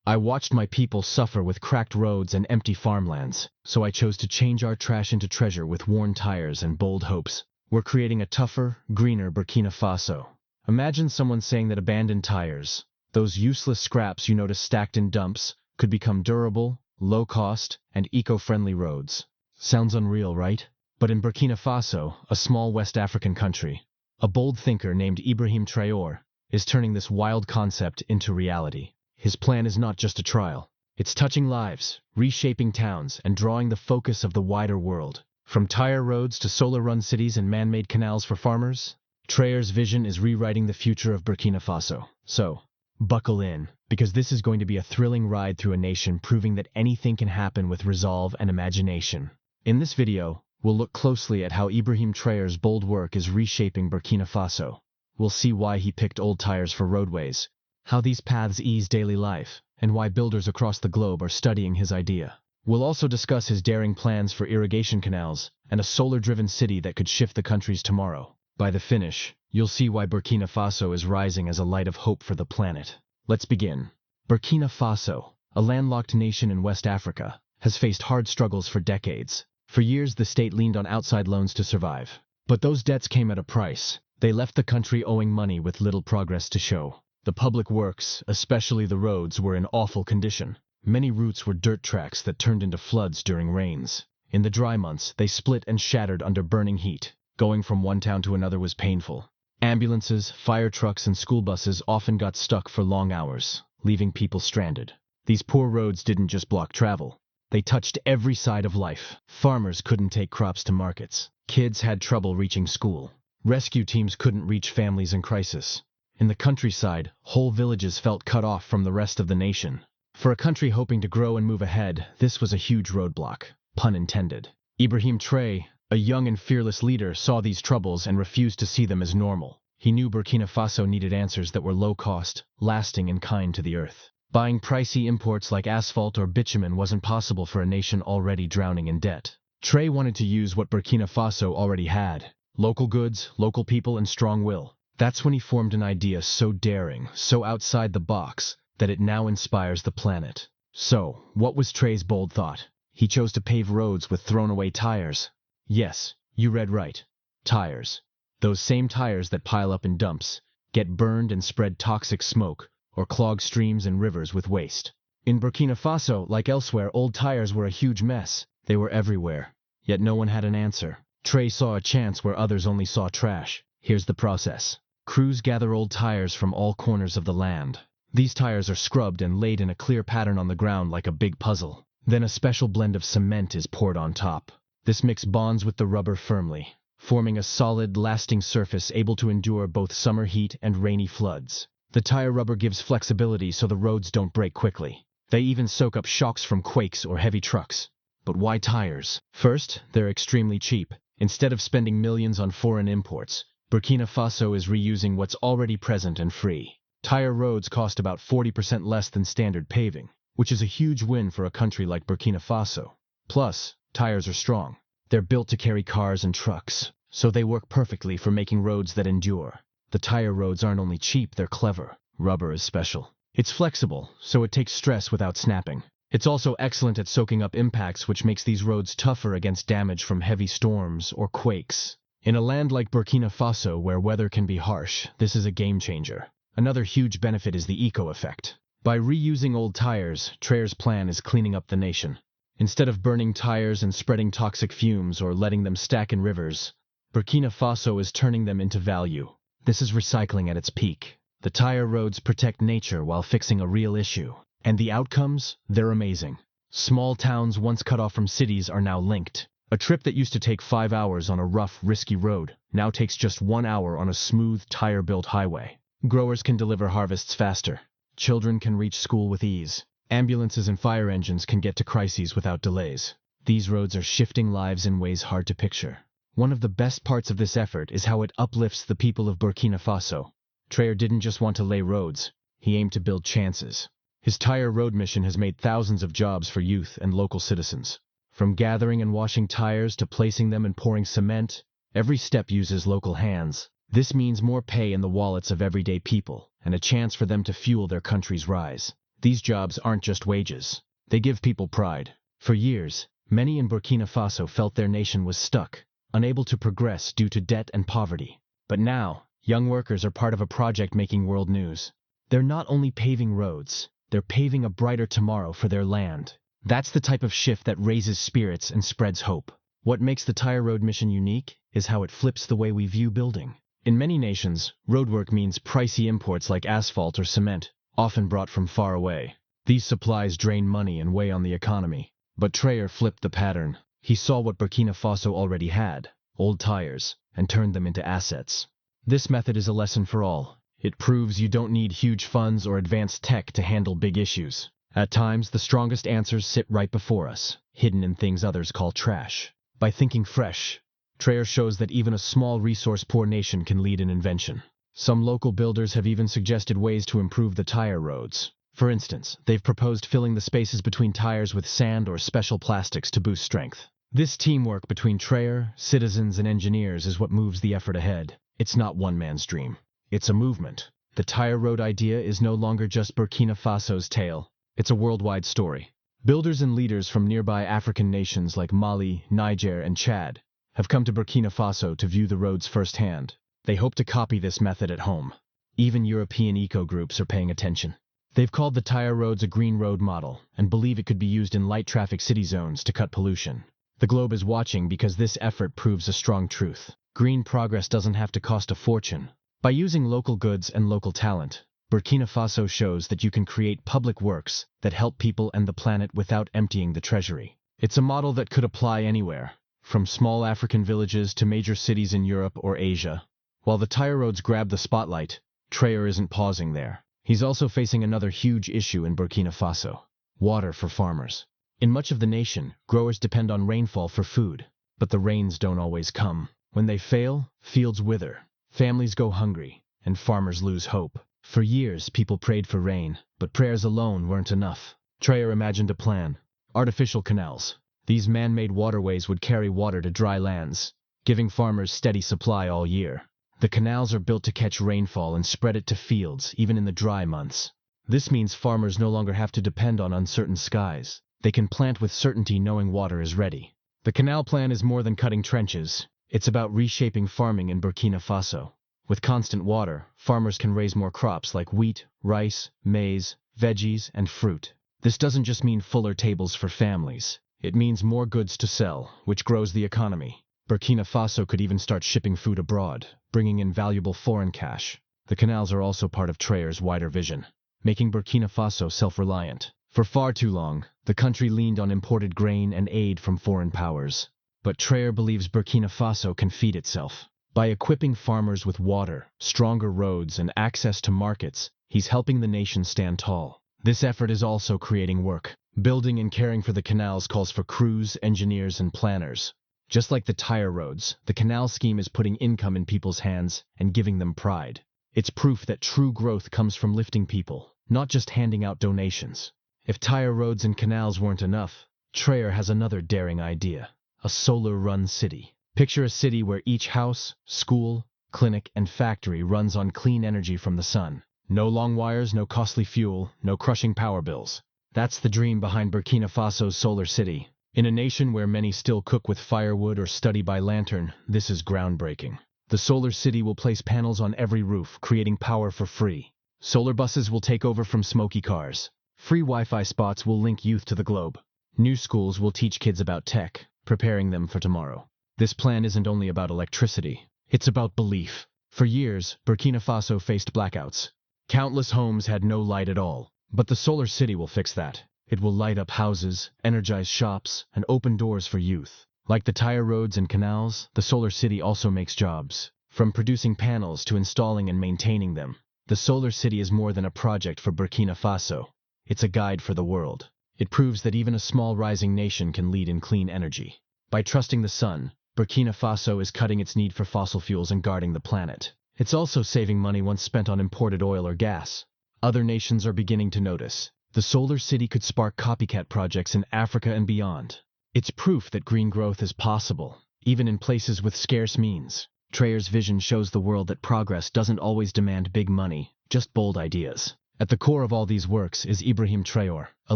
I watched my people suffer with cracked roads and empty farmlands, so I chose to change our trash into treasure with worn tires and bold hopes. We're creating a tougher, greener Burkina Faso. Imagine someone saying that abandoned tires, those useless scraps you notice stacked in dumps, could become durable, low-cost, and eco-friendly roads. Sounds unreal, right? But in Burkina Faso, a small West African country, a bold thinker named Ibrahim Traoré is turning this wild concept into reality. His plan is not just a trial. It's touching lives, reshaping towns, and drawing the focus of the wider world. From tire roads to solar-run cities and man-made canals for farmers, Traoré's vision is rewriting the future of Burkina Faso. So, buckle in, because this is going to be a thrilling ride through a nation proving that anything can happen with resolve and imagination. In this video, we'll look closely at how Ibrahim Traoré's bold work is reshaping Burkina Faso. We'll see why he picked old tires for roadways, how these paths ease daily life, and why builders across the globe are studying his idea. We'll also discuss his daring plans for irrigation canals and a solar-driven city that could shift the country's tomorrow. By the finish, you'll see why Burkina Faso is rising as a light of hope for the planet. Let's begin. Burkina Faso, a landlocked nation in West Africa, has faced hard struggles for decades. For years, the state leaned on outside loans to survive. But those debts came at a price. They left the country owing money with little progress to show. The public works, especially the roads, were in awful condition. Many routes were dirt tracks that turned into floods during rains. In the dry months, they split and shattered under burning heat. Going from one town to another was painful. Ambulances, fire trucks, and school buses often got stuck for long hours, leaving people stranded. These poor roads didn't just block travel. They touched every side of life. Farmers couldn't take crops to markets. Kids had trouble reaching school. Rescue teams couldn't reach families in crisis. In the countryside, whole villages felt cut off from the rest of the nation. For a country hoping to grow and move ahead, this was a huge roadblock, pun intended. Ibrahim Traoré, a young and fearless leader, saw these troubles and refused to see them as normal. He knew Burkina Faso needed answers that were low-cost, lasting, and kind to the earth. Buying pricey imports like asphalt or bitumen wasn't possible for a nation already drowning in debt. Traoré wanted to use what Burkina Faso already had: local goods, local people, and strong will. That's when he formed an idea so daring, so outside the box, that it now inspires the planet. So, what was Traoré's bold thought? He chose to pave roads with thrown-away tires. Yes, you read right. Tires. Those same tires that pile up in dumps, get burned and spread toxic smoke, or clog streams and rivers with waste. In Burkina Faso, like elsewhere, old tires were a huge mess. They were everywhere. Yet no one had an answer. Traoré saw a chance where others only saw trash. Here's the process. Crews gather old tires from all corners of the land. These tires are scrubbed and laid in a clear pattern on the ground like a big puzzle. Then a special blend of cement is poured on top. This mix bonds with the rubber firmly, forming a solid, lasting surface able to endure both summer heat and rainy floods. The tire rubber gives flexibility so the roads don't break quickly. They even soak up shocks from quakes or heavy trucks. But why tires? First, they're extremely cheap. Instead of spending millions on foreign imports, Burkina Faso is reusing what's already present and free. Tire roads cost about 40% less than standard paving, which is a huge win for a country like Burkina Faso. Plus, tires are strong. They're built to carry cars and trucks, so they work perfectly for making roads that endure. The tire roads aren't only cheap, they're clever. Rubber is special. It's flexible, so it takes stress without snapping. It's also excellent at soaking up impacts, which makes these roads tougher against damage from heavy storms or quakes. In a land like Burkina Faso, where weather can be harsh, this is a game changer. Another huge benefit is the eco-effect. By reusing old tires, Traoré's plan is cleaning up the nation. Instead of burning tires and spreading toxic fumes or letting them stack in rivers, Burkina Faso is turning them into value. This is recycling at its peak. The tire roads protect nature while fixing a real issue. And the outcomes? They're amazing. Small towns once cut off from cities are now linked. A trip that used to take 5 hours on a rough, risky road now takes just 1 hour on a smooth, tire-built highway. Growers can deliver harvests faster. Children can reach school with ease. Ambulances and fire engines can get to crises without delays. These roads are shifting lives in ways hard to picture. One of the best parts of this effort is how it uplifts the people of Burkina Faso. Traoré didn't just want to lay roads, he aimed to build chances. His tire road mission has made thousands of jobs for youth and local citizens. From gathering and washing tires to placing them and pouring cement, every step uses local hands. This means more pay in the wallets of everyday people, and a chance for them to fuel their country's rise. These jobs aren't just wages. They give people pride. For years, many in Burkina Faso felt their nation was stuck, unable to progress due to debt and poverty. But now, young workers are part of a project making world news. They're not only paving roads, they're paving a brighter tomorrow for their land. That's the type of shift that raises spirits and spreads hope. What makes the Tire Road mission unique is how it flips the way we view building. In many nations, roadwork means pricey imports like asphalt or cement, often brought from far away. These supplies drain money and weigh on the economy. But Traore flipped the pattern. He saw what Burkina Faso already had, old tires, and turned them into assets. This method is a lesson for all. It proves you don't need huge funds or advanced tech to handle big issues. At times, the strongest answers sit right before us, hidden in things others call trash. By thinking fresh, Traore shows that even a small resource-poor nation can lead an invention. Some local builders have even suggested ways to improve the tire roads. For instance, they've proposed filling the spaces between tires with sand or special plastics to boost strength. This teamwork between Traore, citizens, and engineers is what moves the effort ahead. It's not one man's dream. It's a movement. The tire road idea is no longer just Burkina Faso's tale. It's a worldwide story. Builders and leaders from nearby African nations like Mali, Niger, and Chad have come to Burkina Faso to view the roads firsthand. They hope to copy this method at home. Even European eco-groups are paying attention. They've called the tire roads a green road model and believe it could be used in light traffic city zones to cut pollution. The globe is watching because this effort proves a strong truth. Green progress doesn't have to cost a fortune. By using local goods and local talent, Burkina Faso shows that you can create public works that help people and the planet without emptying the treasury. It's a model that could apply anywhere, from small African villages to major cities in Europe or Asia. While the tire roads grab the spotlight, Traore isn't pausing there. He's also facing another huge issue in Burkina Faso: water for farmers. In much of the nation, growers depend on rainfall for food, but the rains don't always come. When they fail, fields wither, families go hungry, and farmers lose hope. For years, people prayed for rain, but prayers alone weren't enough. Traore imagined a plan: artificial canals. These man-made waterways would carry water to dry lands, giving farmers steady supply all year. The canals are built to catch rainfall and spread it to fields, even in the dry months. This means farmers no longer have to depend on uncertain skies. They can plant with certainty knowing water is ready. The canal plan is more than cutting trenches. It's about reshaping farming in Burkina Faso. With constant water, farmers can raise more crops like wheat, rice, maize, veggies, and fruit. This doesn't just mean fuller tables for families. It means more goods to sell, which grows the economy. Burkina Faso could even start shipping food abroad, bringing in valuable foreign cash. The canals are also part of Traore's wider vision, making Burkina Faso self-reliant. For far too long, the country leaned on imported grain and aid from foreign powers. But Traore believes Burkina Faso can feed itself. By equipping farmers with water, stronger roads, and access to markets, he's helping the nation stand tall. This effort is also creating work. Building and caring for the canals calls for crews, engineers, and planners. Just like the tire roads, the canal scheme is putting income in people's hands and giving them pride. It's proof that true growth comes from lifting people, not just handing out donations. If tire roads and canals weren't enough, Traore has another daring idea: a solar-run city. Picture a city where each house, school, clinic, and factory runs on clean energy from the sun. No long wires, no costly fuel, no crushing power bills. That's the dream behind Burkina Faso's solar city. In a nation where many still cook with firewood or study by lantern, this is groundbreaking. The solar city will place panels on every roof, creating power for free. Solar buses will take over from smoky cars. Free Wi-Fi spots will link youth to the globe. New schools will teach kids about tech, preparing them for tomorrow. This plan isn't only about electricity. It's about belief. For years, Burkina Faso faced blackouts. Countless homes had no light at all. But the solar city will fix that. It will light up houses, energize shops, and open doors for youth. Like the tire roads and canals, the solar city also makes jobs. From producing panels to installing and maintaining them, the solar city is more than a project for Burkina Faso. It's a guide for the world. It proves that even a small rising nation can lead in clean energy. By trusting the sun, Burkina Faso is cutting its need for fossil fuels and guarding the planet. It's also saving money once spent on imported oil or gas. Other nations are beginning to notice. The solar city could spark copycat projects in Africa and beyond. It's proof that green growth is possible, even in places with scarce means. Traore's vision shows the world that progress doesn't always demand big money, just bold ideas. At the core of all these works is Ibrahim Traoré, a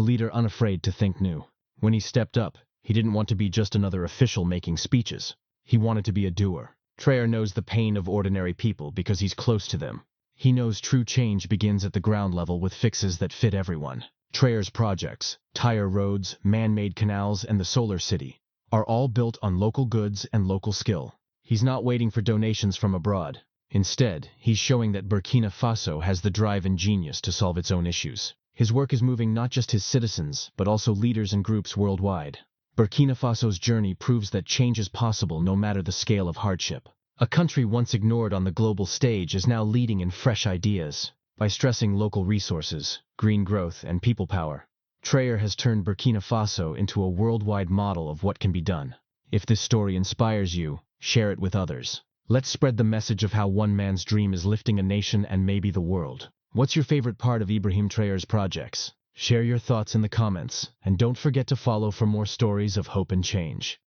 leader unafraid to think new. When he stepped up, he didn't want to be just another official making speeches. He wanted to be a doer. Traoré knows the pain of ordinary people because he's close to them. He knows true change begins at the ground level with fixes that fit everyone. Traoré's projects, tire roads, man-made canals, and the solar city, are all built on local goods and local skill. He's not waiting for donations from abroad. Instead, he's showing that Burkina Faso has the drive and genius to solve its own issues. His work is moving not just his citizens, but also leaders and groups worldwide. Burkina Faso's journey proves that change is possible no matter the scale of hardship. A country once ignored on the global stage is now leading in fresh ideas. By stressing local resources, green growth, and people power, Traoré has turned Burkina Faso into a worldwide model of what can be done. If this story inspires you, share it with others. Let's spread the message of how one man's dream is lifting a nation and maybe the world. What's your favorite part of Ibrahim Traoré's projects? Share your thoughts in the comments, and don't forget to follow for more stories of hope and change.